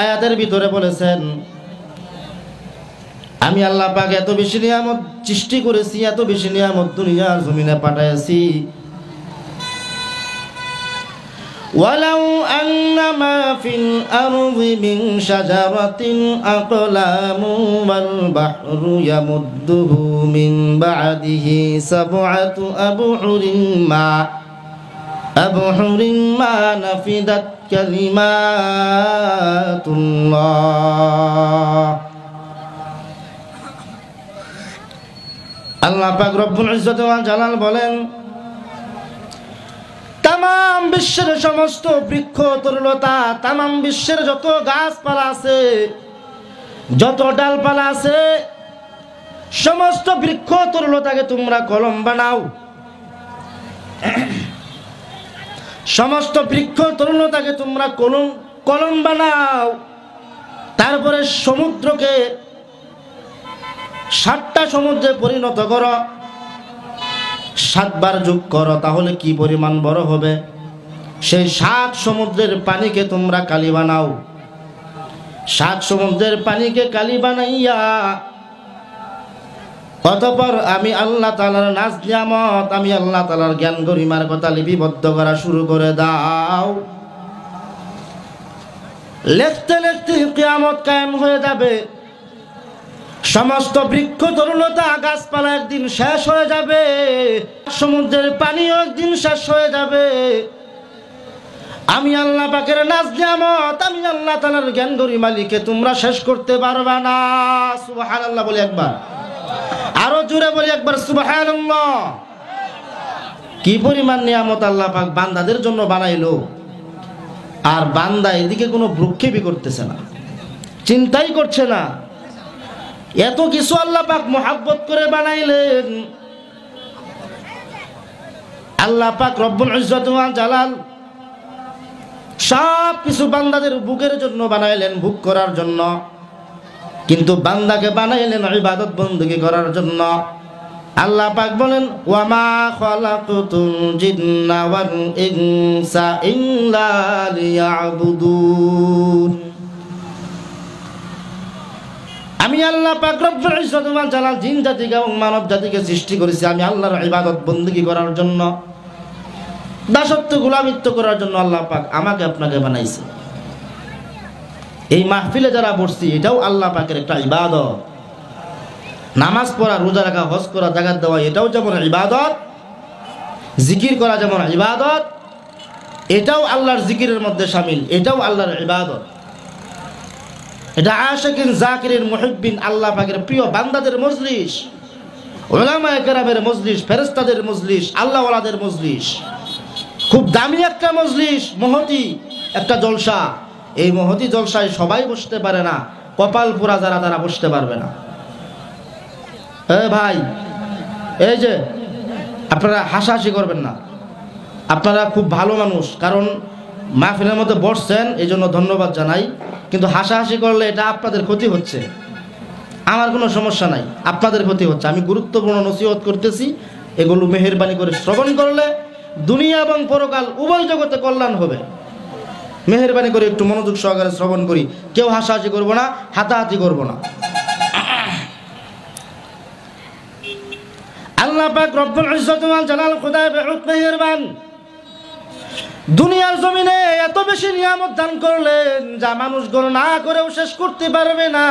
আয়াতের ভিতরে বলেছেন আমি আল্লাহ পাক এত বেশি নিয়ামত সৃষ্টি করেছি, এত বেশি নিয়ামত দুনিয়ার জমিনে পাঠাইছি। ওয়ালাউ আন্নামা ফিল আরদি মিন শাজারাতিন আকলামু ওয়াল বাহরু ইয়ামুদ্দুহু মিন বা'দিহি সাব'আতু আবহুরিন মা নাফিদাত কালিমাতুল্লাহ। আল্লাহ পাক রব্বুল ইজ্জত ওয়াল জালাল বলেন তামাম বিশ্বের সমস্ত বৃক্ষ তরুলতা, তামাম বিশ্বের যত গাছপালা আছে, যত ডালপালা আছে, সমস্ত বৃক্ষ তরুলতাকে তোমরা কলম বানাও। সমস্ত বৃক্ষ তরুলতাকে তোমরা কলম বানাও। তারপরে সমুদ্রকে 7টা সমুদ্রে পরিণত করো, 7 বার যোগ করো, তাহলে কি পরিমাণ বড় হবে। সেই 7 সমুদ্রের পানিকে তোমরা কালি বানাও। 7 সমুদ্রের পানিকে কালি বানাইয়া অতঃপর আমি আল্লাহ তাআলার নাজ নিয়ামত, আমি আল্লাহ তাআলার জ্ঞান গরিমার কথা লিপিবদ্ধ করা শুরু করে দাও। লিখতে লিখতে কিয়ামত কায়েম হয়ে যাবে। সমস্ত বৃক্ষ তরুলতা গাছপালা একদিন শেষ হয়ে যাবে, সমুদ্রের পানিও একদিন শেষ হয়ে যাবে। আমি আল্লাহ পাকের নাজ নিয়ামত, আমি আল্লাহ তাআলার জ্ঞান গরিমালিকে তোমরা শেষ করতে পারবে না। সুবহানাল্লাহ বলি একবার, আরো জোরে বলি একবার সুবহানাল্লাহ। কি পরিমাণ নিয়ামত আল্লাহ পাক বান্দাদের জন্য বানাইলো, আর বান্দা এদিকে কোনো ভ্রুক্ষেপই করতেছে না, চিন্তাই করছে না। এত কিছু আল্লাহ পাক মোহাব্বত করে বানাইলেন। আল্লাহ পাক রব্বুল ইজ্জত ওয়াল জালাল সব কিছু বান্দাদের বুকের জন্য বানাইলেন, ভোগ করার জন্য, কিন্তু বান্দাকে বানাইলেন ইবাদত বندگی করার জন্য। আল্লাহ পাক বলেন ওয়া মা খালাকতুল জিন্না ওয়াল ইনসা ইল্লা লিয়াবুদুন। আমি আল্লাহ পাক রব্বুল ইজ্জত ওয়াল জালাল জিন জাতিকে এবং মানব জাতিকে সৃষ্টি করেছি আমি আল্লাহর ইবাদত বندگی করার জন্য, দাসত্ব গোলামিত্ব করার জন্য। আল্লাহ পাক আমাকে আপনাকে বানাইছে। এই মাহফিলে যারা বসছি এটাও আল্লাহ পাকের একটা ইবাদত। নামাজ পড়া, রোজা রাখা, হজ করা, যাকাত দেওয়া এটাও যেমন ইবাদত, জিকির করা যেমন ইবাদত, এটাও আল্লাহর জিকিরের মধ্যে শামিল, এটাও আল্লাহর ইবাদত। এটা আশিকিন জাকিরিন মুহিব্বিন আল্লাহ পাকের প্রিয় বান্দাদের মজলিস, উলামায়ে কেরামের মজলিস, ফেরেশতাদের মজলিস, আল্লাহ ওয়ালাদের মজলিস। খুব দামি একটা মজলিস, মহতি একটা জলসা। এই মহতি জলসায় সবাই বসতে পারে না, কপাল পোড়া যারা তারা বসতে পারবে না। ভাই, এই যে আপনারা হাসাহাসি করবেন না, আপনারা খুব ভালো মানুষ, কারণ মাহফিলের মধ্যে বসছেন এই জন্য ধন্যবাদ জানাই, কিন্তু হাসাহাসি করলে এটা আপনাদের ক্ষতি হচ্ছে। আমার কোনো সমস্যা নাই, আপনাদের ক্ষতি হচ্ছে। আমি গুরুত্বপূর্ণ নসিহত করতেছি, এগুলো মেহেরবানি করে শ্রবণ করলে দুনিয়া এবং পরকাল উভয় জগতে কল্যাণ হবে। মেহেরবানি করে একটু মনোযোগ সহকারে শ্রবণ করি, কেউ হাসাহাসি করবো না, হাতাহাতি করবো না। আল্লাহ পাক রব্বুল ইজ্জত ওয়াল জালাল খোদা বহুত মেহেরবান। দুনিয়ার জমিনে এত বেশি নিয়ামত দান করলেন যা মানুষ গণনা করেও শেষ করতে পারবে না।